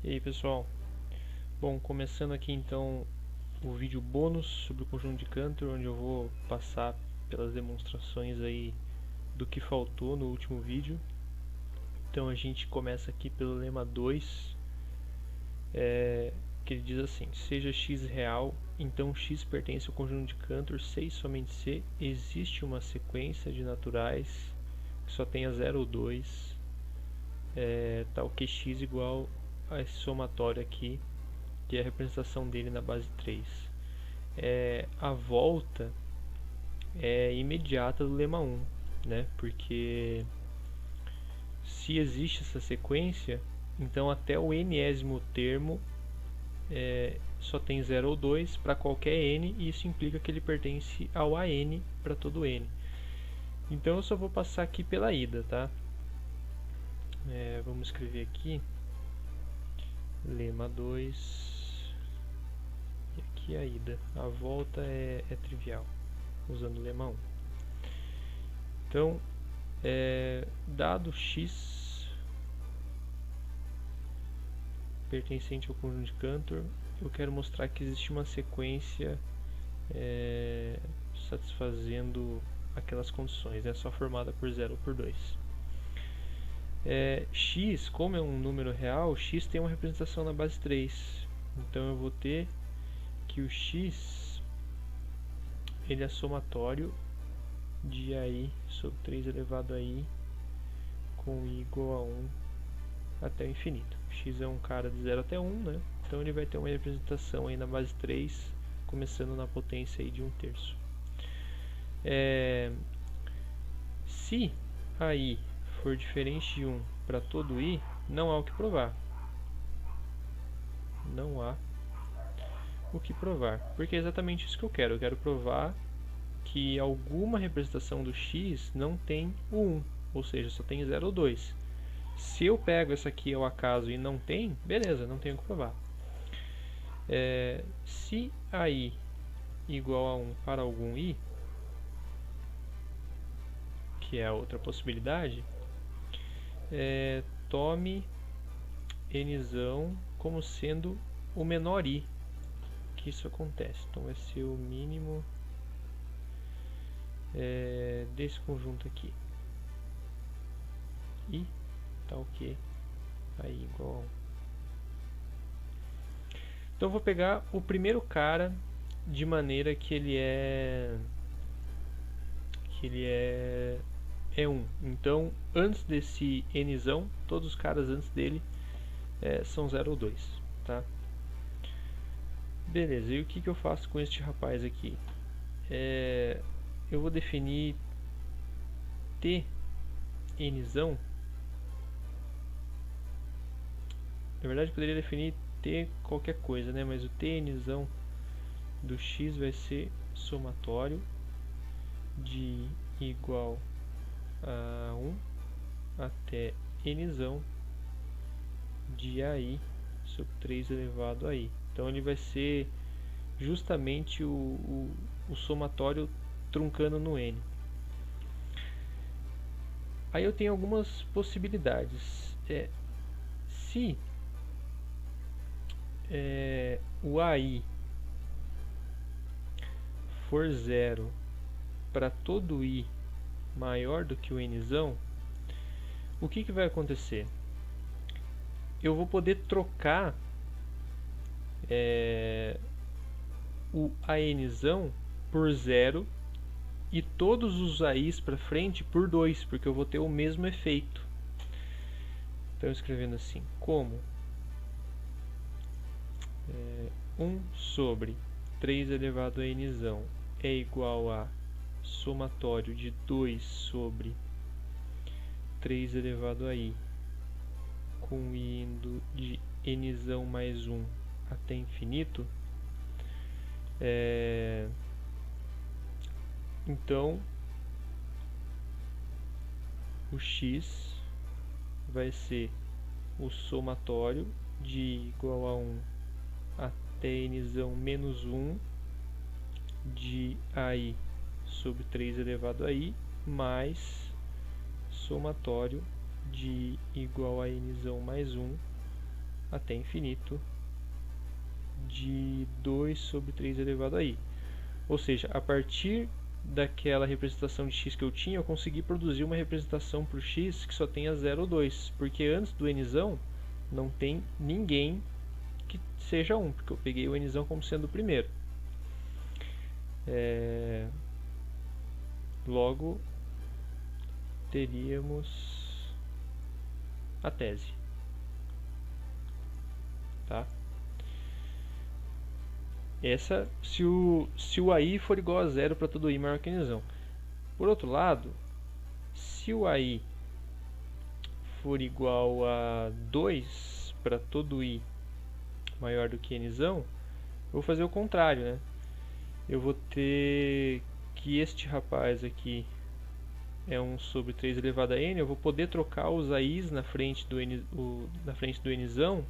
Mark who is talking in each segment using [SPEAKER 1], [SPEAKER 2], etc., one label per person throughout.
[SPEAKER 1] E aí pessoal, bom, começando aqui então o vídeo bônus sobre o conjunto de Cantor, onde eu vou passar pelas demonstrações aí do que faltou no último vídeo. Então a gente começa aqui pelo lema 2, que ele diz assim: seja x real, então x pertence ao conjunto de Cantor C e somente C. Existe uma sequência de naturais que só tenha 0 ou 2, tal que x igual a esse somatório aqui, que é a representação dele na base 3. A volta é imediata do lema 1, né? Porque se existe essa sequência, então até o nésimo termo só tem 0 ou 2 para qualquer n, e isso implica que ele pertence ao AN para todo n. Então eu só vou passar aqui pela ida, tá? Vamos escrever aqui lema 2 e aqui a ida. A volta é trivial, usando o lema 1. Então, dado x pertencente ao conjunto de Cantor, eu quero mostrar que existe uma sequência satisfazendo aquelas condições, só formada por 0 ou por 2. X, como é um número real, x tem uma representação na base 3. Então eu vou ter que o x ele é somatório de AI sobre 3 elevado a I com I igual a 1 até o infinito. X é um cara de 0 até 1, né? Então ele vai ter uma representação aí na base 3, começando na potência aí de 1/3. Se a I for diferente de 1 para todo I, não há o que provar. Não há o que provar. Porque é exatamente isso que eu quero. Eu quero provar que alguma representação do x não tem o 1, ou seja, só tem 0 ou 2. Se eu pego essa aqui ao acaso e não tem, beleza, não tenho que provar. Se a I igual a 1 para algum I, que é a outra possibilidade, tome nzão como sendo o menor I que isso acontece. Então vai ser o mínimo desse conjunto aqui. I tal que a I igual a 1. Então eu vou pegar o primeiro cara de maneira que ele é 1. Então, antes desse nzão, todos os caras antes dele são 0 ou 2, tá? Beleza, e o que eu faço com este rapaz aqui? Eu vou definir t nzão. Na verdade, eu poderia definir t qualquer coisa, né? Mas o t nzão do x vai ser somatório de igual a 1 até nzão de AI sobre 3 elevado a I. Então ele vai ser justamente o somatório truncando no n. Aí eu tenho algumas possibilidades. Se o AI for 0 para todo I maior do que o nzão, o que vai acontecer? Eu vou poder trocar o ANzão por 0 e todos os AIs para frente por 2, porque eu vou ter o mesmo efeito. Então escrevendo assim, como 1 sobre 3 elevado a nzão é igual a somatório de 2 sobre 3 elevado a I com I indo de nzão mais 1 até infinito, então o x vai ser o somatório de igual a 1 até nzão menos 1 de AI sobre 3 elevado a I mais somatório de igual a nzão mais 1 até infinito de 2 sobre 3 elevado a i. Ou seja, a partir daquela representação de x que eu tinha, eu consegui produzir uma representação para o x que só tenha 0 ou 2, porque antes do nzão não tem ninguém que seja 1, porque eu peguei o nzão como sendo o primeiro. Logo, teríamos a tese. Tá? Essa, se o AI for igual a 0 para todo i maior que nzão. Por outro lado, se o AI for igual a 2 para todo i maior do que nzão, eu vou fazer o contrário, né? Eu vou ter que este rapaz aqui é 1 sobre 3 elevado a n, eu vou poder trocar os AIs na frente do nzão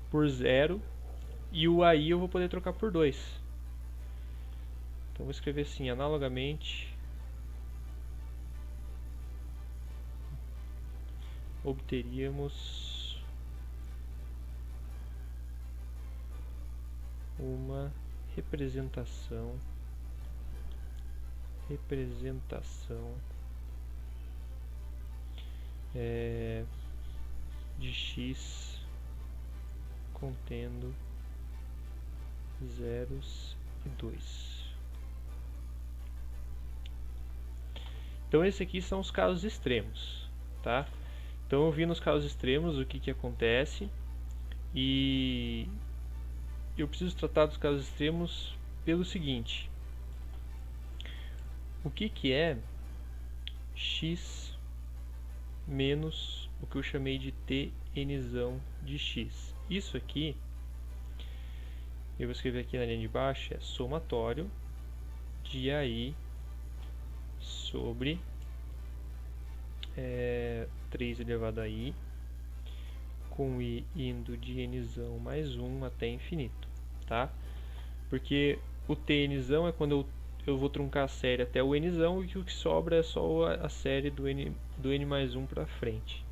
[SPEAKER 1] por 0, e o AI eu vou poder trocar por 2. Então vou escrever assim, analogamente, obteríamos uma representação de x contendo zeros e 2. Então esses aqui são os casos extremos, tá? Então eu vi nos casos extremos o que acontece, e eu preciso tratar dos casos extremos pelo seguinte: o que é x menos o que eu chamei de tnzão de x? Isso aqui, eu vou escrever aqui na linha de baixo, é somatório de AI sobre 3 elevado a i, com i indo de nzão mais 1 até infinito, tá? Porque o tnzão é quando eu vou truncar a série até o nzão, e o que sobra é só a série do n mais 1 para frente.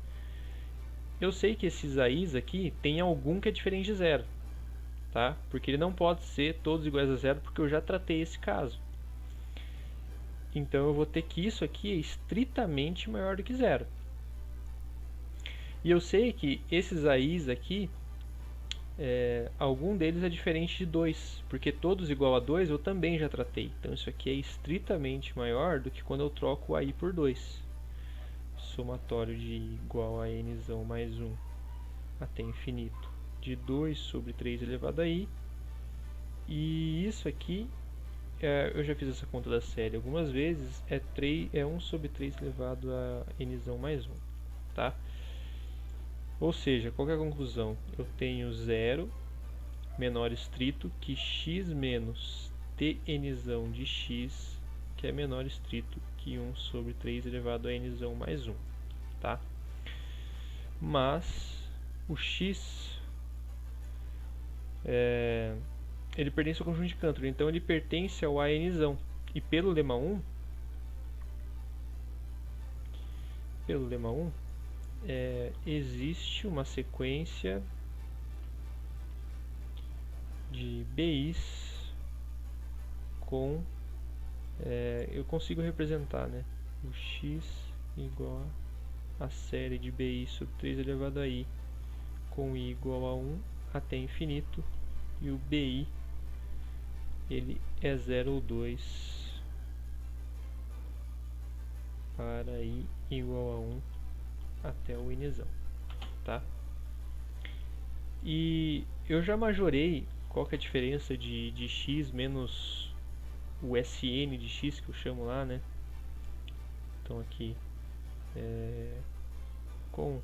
[SPEAKER 1] Eu sei que esses AIs aqui tem algum que é diferente de 0, tá? Porque ele não pode ser todos iguais a 0, porque eu já tratei esse caso. Então eu vou ter que isso aqui é estritamente maior do que 0. E eu sei que esses AIs aqui, algum deles é diferente de 2, porque todos igual a 2 eu também já tratei. Então isso aqui é estritamente maior do que quando eu troco o AI por 2. Somatório de igual a nzão mais 1 até infinito de 2 sobre 3 elevado a i. E isso aqui, eu já fiz essa conta da série algumas vezes, é 1 sobre 3 elevado a nzão mais 1, tá? Ou seja, qual que é a conclusão? Eu tenho 0 menor estrito que x menos tnzão de x, que é menor estrito que 1 sobre 3 elevado a nzão mais 1, tá? Mas o x ele pertence ao conjunto de Cantor, então ele pertence ao ANzão. E pelo lema 1, existe uma sequência de BIs com... eu consigo representar, né, o x igual a série de BI sobre 3 elevado a i, com i igual a 1 até infinito, e o BI ele é 0 ou 2 para i igual a 1 até o nzão, tá? E eu já majorei qual que é a diferença de x menos o Sn de x, que eu chamo lá, né? Então aqui com,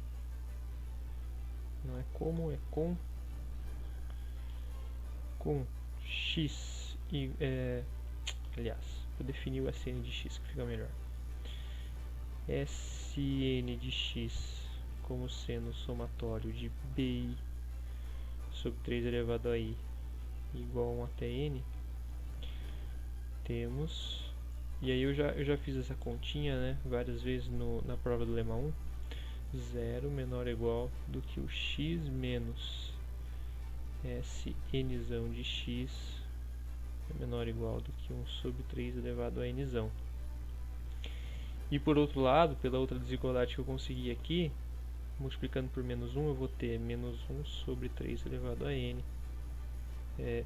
[SPEAKER 1] não é como, é com x, aliás, vou definir o Sn de x que fica melhor. Sn de x como sendo somatório de BI sobre 3 elevado a i igual a 1 até n, temos, e aí eu já fiz essa continha, né, várias vezes na prova do lema 1, 0 menor ou igual do que o x menos Snzão de x é menor ou igual do que 1 sobre 3 elevado a nzão. E por outro lado, pela outra desigualdade que eu consegui aqui, multiplicando por menos 1, eu vou ter menos 1 sobre 3 elevado a n,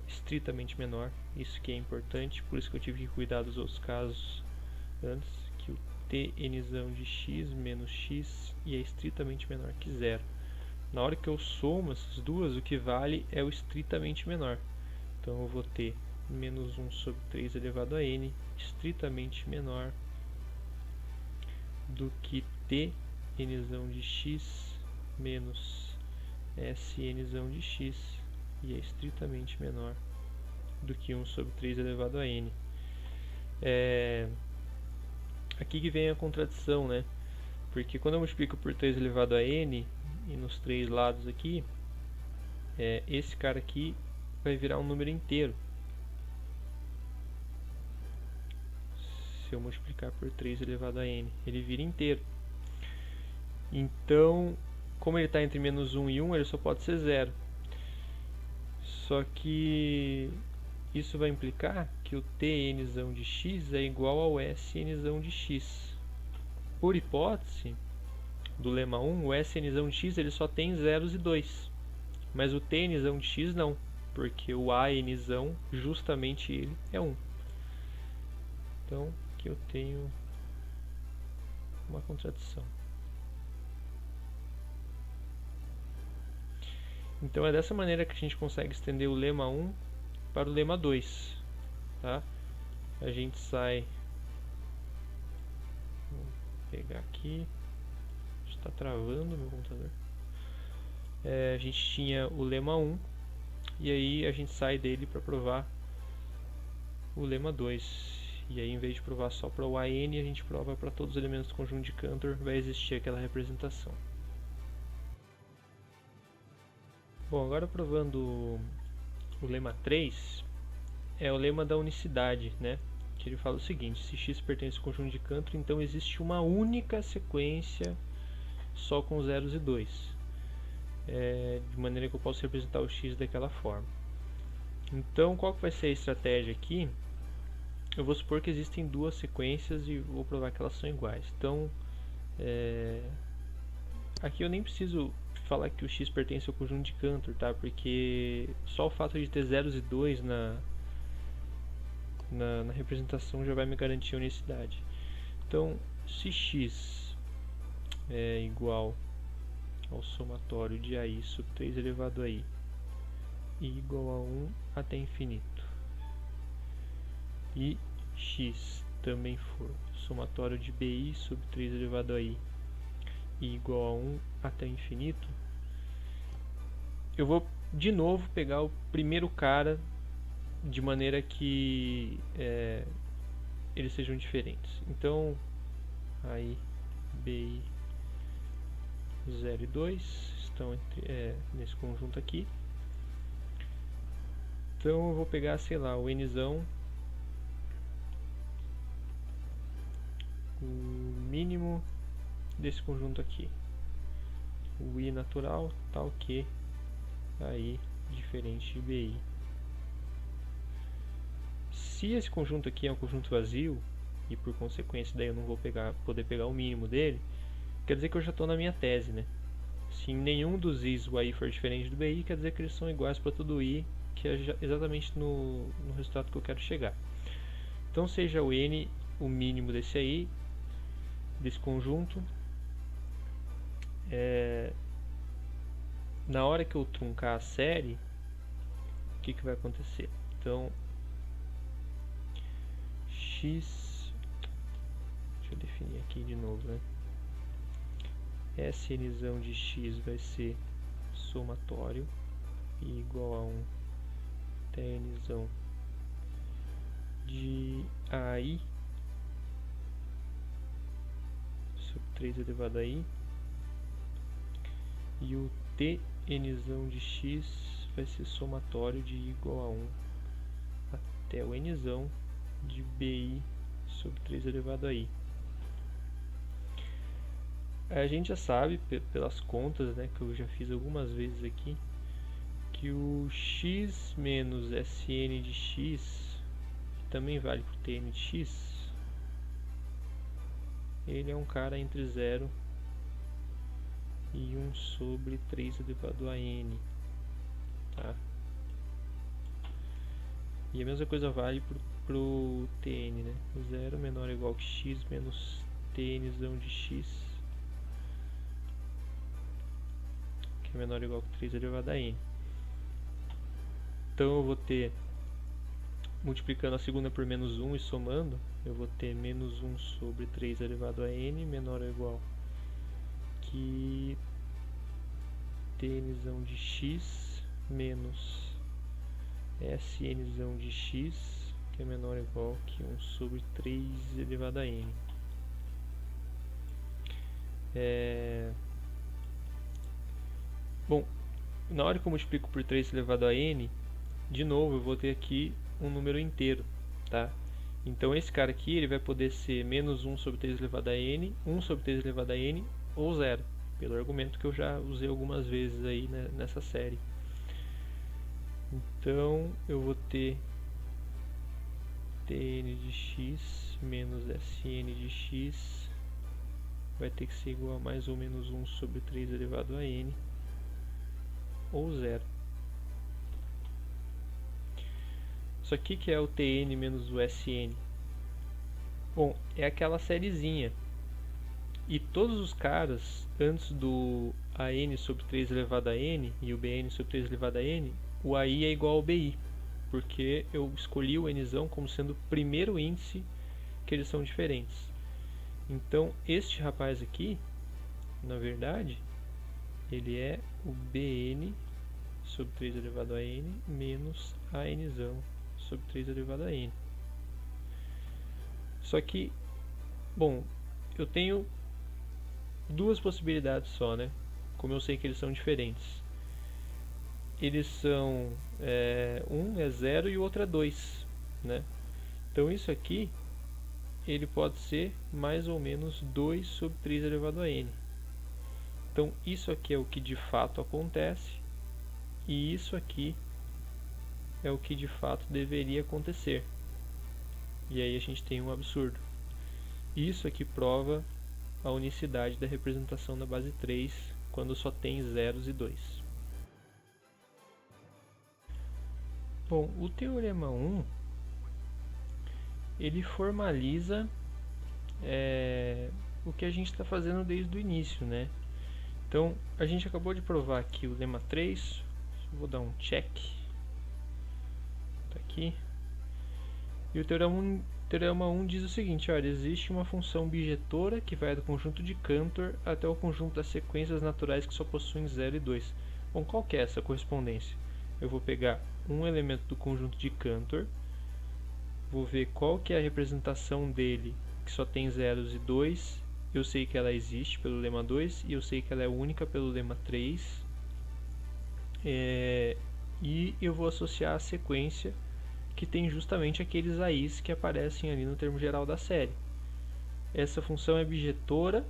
[SPEAKER 1] estritamente menor. Isso que é importante, por isso que eu tive que cuidar dos outros casos antes, que o tnzão de x menos x e é estritamente menor que zero. Na hora que eu somo essas duas, o que vale é o estritamente menor. Então eu vou ter menos 1 sobre 3 elevado a n, estritamente menor do que tnzão de x menos snzão de x, e é estritamente menor do que 1 sobre 3 elevado a n. Aqui que vem a contradição, né? Porque quando eu multiplico por 3 elevado a n, e nos três lados aqui, esse cara aqui vai virar um número inteiro. Se eu multiplicar por 3 elevado a n, ele vira inteiro. Então, como ele está entre menos 1 e 1, ele só pode ser 0. Só que isso vai implicar que o tnzão de x é igual ao snzão de x. Por hipótese do lema 1, o snzão de x ele só tem zeros e 2. Mas o tnzão de x não, porque o anzão, justamente ele, é 1. Então, aqui eu tenho uma contradição. Então é dessa maneira que a gente consegue estender o lema 1 para o lema 2. Tá? A gente sai... Vou pegar aqui... Está travando meu computador. A gente tinha o lema 1 e aí a gente sai dele para provar o lema 2. E aí, em vez de provar só para o an, a gente prova para todos os elementos do conjunto de Cantor, vai existir aquela representação. Bom, agora provando o lema 3, é o lema da unicidade, né? Que ele fala o seguinte: se x pertence ao conjunto de Cantor, então existe uma única sequência só com zeros e 2. De maneira que eu posso representar o x daquela forma. Então, qual que vai ser a estratégia aqui? Eu vou supor que existem duas sequências e vou provar que elas são iguais. Então, aqui eu nem preciso falar que o x pertence ao conjunto de Cantor, tá? Porque só o fato de ter zeros e 2 na representação já vai me garantir a unicidade. Então, se x é igual ao somatório de AI sobre 3 elevado a I e igual a 1 até infinito, e x também for somatório de BI sobre 3 elevado a I e igual a 1 até infinito, eu vou de novo pegar o primeiro cara de maneira que eles sejam diferentes. Então, aí BI 0 e 2 estão nesse conjunto aqui. Então eu vou pegar, sei lá, o nzão, o mínimo desse conjunto aqui, o I natural, tal que aí diferente de BI. Se esse conjunto aqui é um conjunto vazio, e por consequência daí eu não vou poder pegar o mínimo dele, quer dizer que eu já estou na minha tese, né? Se em nenhum dos i's o AI for diferente do BI, quer dizer que eles são iguais para todo i, que é exatamente no resultado que eu quero chegar. Então seja o n o mínimo desse aí, desse conjunto, na hora que eu truncar a série, o que vai acontecer? Então, x, deixa eu definir aqui de novo, né? Snzão de x vai ser somatório e igual a 1 tnzão de AI sobre 3 elevado a I, e o tnzão de x vai ser somatório de I igual a 1 até o nzão de BI sobre 3 elevado a I. A gente já sabe, pelas contas, né, que eu já fiz algumas vezes aqui, que o x menos Sn de x, que também vale para o Tn de x, ele é um cara entre 0 e 1 sobre 3 elevado a n, tá? E a mesma coisa vale para o Tn, né? 0 menor ou igual que x menos Tnzão de x, que é menor ou igual que 3 elevado a n. Então eu vou ter, multiplicando a segunda por menos 1 e somando, eu vou ter menos 1 sobre 3 elevado a n menor ou igual que Tnzão de x menos Snzão de x, que é menor ou igual que 1 sobre 3 elevado a n. Bom, na hora que eu multiplico por 3 elevado a n, de novo eu vou ter aqui um número inteiro, tá? Então esse cara aqui ele vai poder ser menos 1 sobre 3 elevado a n, 1 sobre 3 elevado a n ou 0, pelo argumento que eu já usei algumas vezes aí, né, nessa série. Então eu vou ter Tn de x menos Sn de x vai ter que ser igual a mais ou menos 1 sobre 3 elevado a n ou 0. Isso aqui que é o Tn menos o Sn. Bom, é aquela sériezinha. E todos os caras, antes do An sobre 3 elevado a n e o Bn sobre 3 elevado a n, o AI é igual ao BI, porque eu escolhi o nzão como sendo o primeiro índice que eles são diferentes. Então, este rapaz aqui, na verdade, ele é o Bn sobre 3 elevado a n menos Anzão sobre 3 elevado a n. Só que, bom, eu tenho duas possibilidades só, né? Como eu sei que eles são diferentes. Eles são, um é 0 e o outro é 2, né? Então isso aqui, ele pode ser mais ou menos 2 sobre 3 elevado a n. Então isso aqui é o que de fato acontece, e isso aqui é o que de fato deveria acontecer. E aí a gente tem um absurdo. Isso aqui prova a unicidade da representação da base 3 quando só tem zeros e 2. Bom, o teorema 1 ele formaliza o que a gente está fazendo desde o início, né? Então, a gente acabou de provar aqui o lema 3, vou dar um check, tá aqui. E o teorema 1 diz o seguinte, olha, existe uma função bijetora que vai do conjunto de Cantor até o conjunto das sequências naturais que só possuem 0 e 2. Bom, qual que é essa correspondência? Eu vou pegar um elemento do conjunto de Cantor, vou ver qual que é a representação dele, que só tem zeros e 2, eu sei que ela existe pelo lema 2, e eu sei que ela é única pelo lema 3, e eu vou associar a sequência que tem justamente aqueles AIs que aparecem ali no termo geral da série. Essa função é bijetora,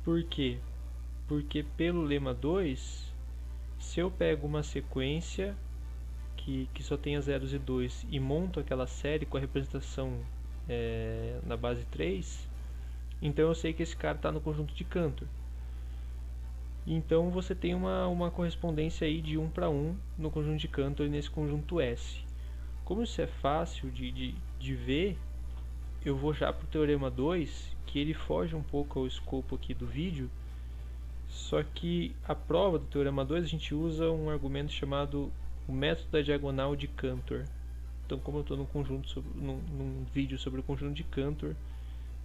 [SPEAKER 1] por quê? Porque pelo lema 2, se eu pego uma sequência que só tenha zeros e 2 e monto aquela série com a representação na base 3, então eu sei que esse cara está no conjunto de Cantor. Então você tem uma correspondência aí de 1 para 1 no conjunto de Cantor e nesse conjunto S. Como isso é fácil de ver, eu vou já para o teorema 2, que ele foge um pouco ao escopo aqui do vídeo, só que a prova do teorema 2 a gente usa um argumento chamado o método da diagonal de Cantor. Então, como eu estou num vídeo sobre o conjunto de Cantor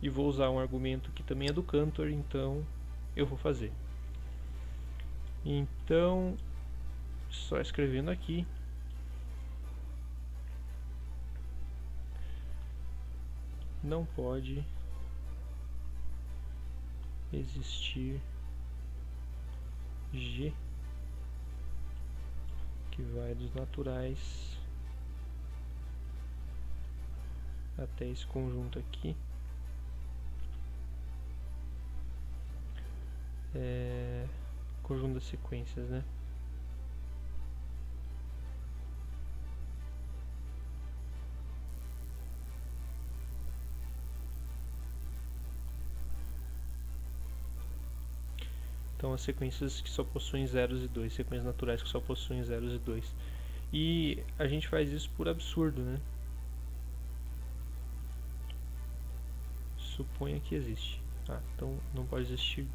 [SPEAKER 1] e vou usar um argumento que também é do Cantor, então eu vou fazer. Então, só escrevendo aqui, não pode existir G que vai dos naturais até esse conjunto aqui, conjunto das sequências, né? Então as sequências que só possuem zeros e 2, sequências naturais que só possuem zeros e 2. E a gente faz isso por absurdo, né? Suponha que existe. Então não pode existir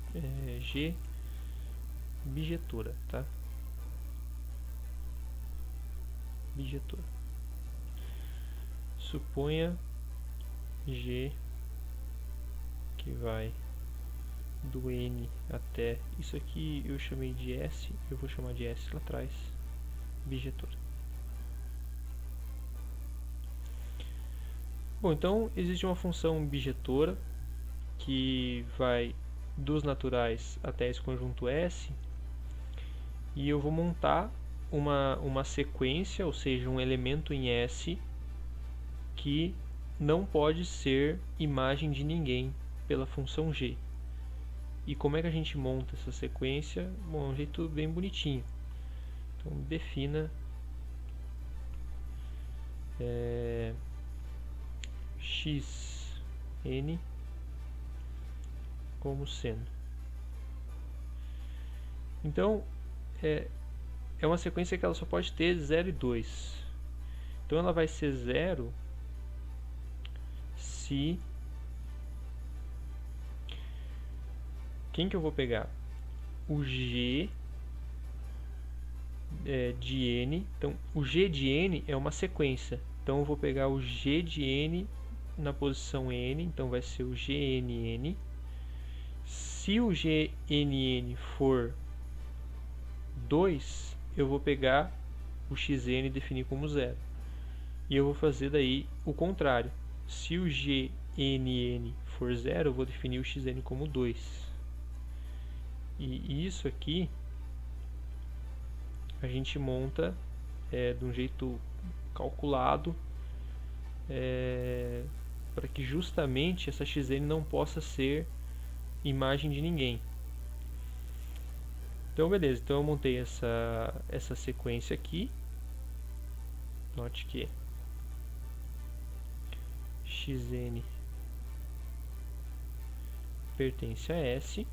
[SPEAKER 1] G bijetora, tá? Bijetora. Suponha G que vai do N até... Isso aqui eu chamei de S, eu vou chamar de S lá atrás. Bijetora. Bom, então existe uma função bijetora que vai dos naturais até esse conjunto S, e eu vou montar uma sequência, ou seja, um elemento em S que não pode ser imagem de ninguém pela função G. E como é que a gente monta essa sequência? Bom, é um jeito bem bonitinho. Então defina xn como seno. Então é uma sequência que ela só pode ter 0 e 2. Então ela vai ser 0 se... Quem que eu vou pegar? O G de N. Então o G de N é uma sequência. Então eu vou pegar o G de N na posição N. Então vai ser o GNN. Se o GNN for 2, eu vou pegar o xn e definir como 0. E eu vou fazer daí o contrário. Se o GNN for 0, eu vou definir o xn como 2. E isso aqui a gente monta de um jeito calculado para que justamente essa xn não possa ser imagem de ninguém. Então beleza, então eu montei essa sequência aqui. Note que xn pertence a S.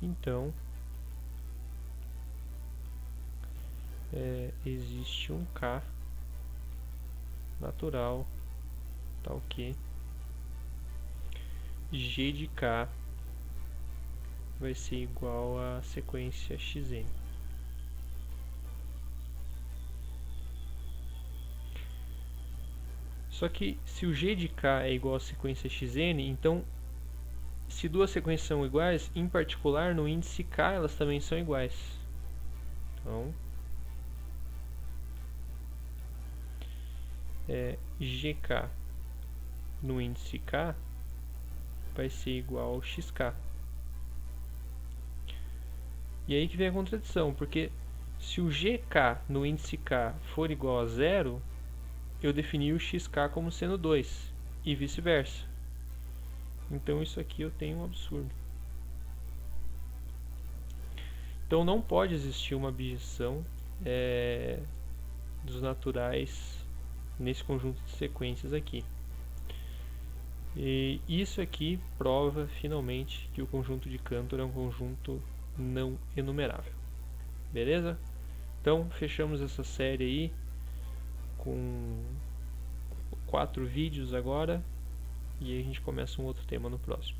[SPEAKER 1] Então existe um K natural tal que G de K vai ser igual a sequência xn. Só que se o G de K é igual a sequência xn, então se duas sequências são iguais, em particular no índice K elas também são iguais. Então GK no índice K vai ser igual ao XK. E aí que vem a contradição, porque se o GK no índice K for igual a 0, eu defini o XK como sendo 2, e vice-versa. Então isso aqui eu tenho um absurdo. Então não pode existir uma bijeção dos naturais nesse conjunto de sequências aqui. E isso aqui prova finalmente que o conjunto de Cantor é um conjunto não enumerável. Beleza? Então fechamos essa série aí com 4 vídeos agora, e aí a gente começa um outro tema no próximo.